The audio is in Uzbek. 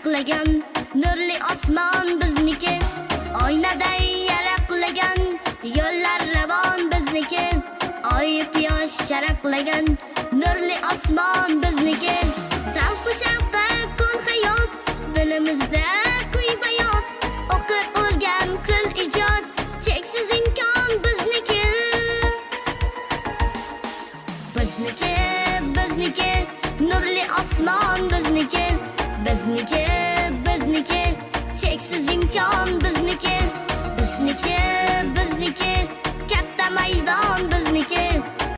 charaqlagan nurli osmon bizniki, oynaday yaraqlagan yo'llar ravon bizniki, oy quyosh charaqlagan nurli osmon bizniki. Savq shavqa kun hayot dilimizda kuy bayot, o'qib o'rgan qil ijod, cheksiz imkon bizniki. Bizniki, bizniki, nurli osmon bizniki, bizniki, bizniki, cheksiz imkon bizniki, bizniki.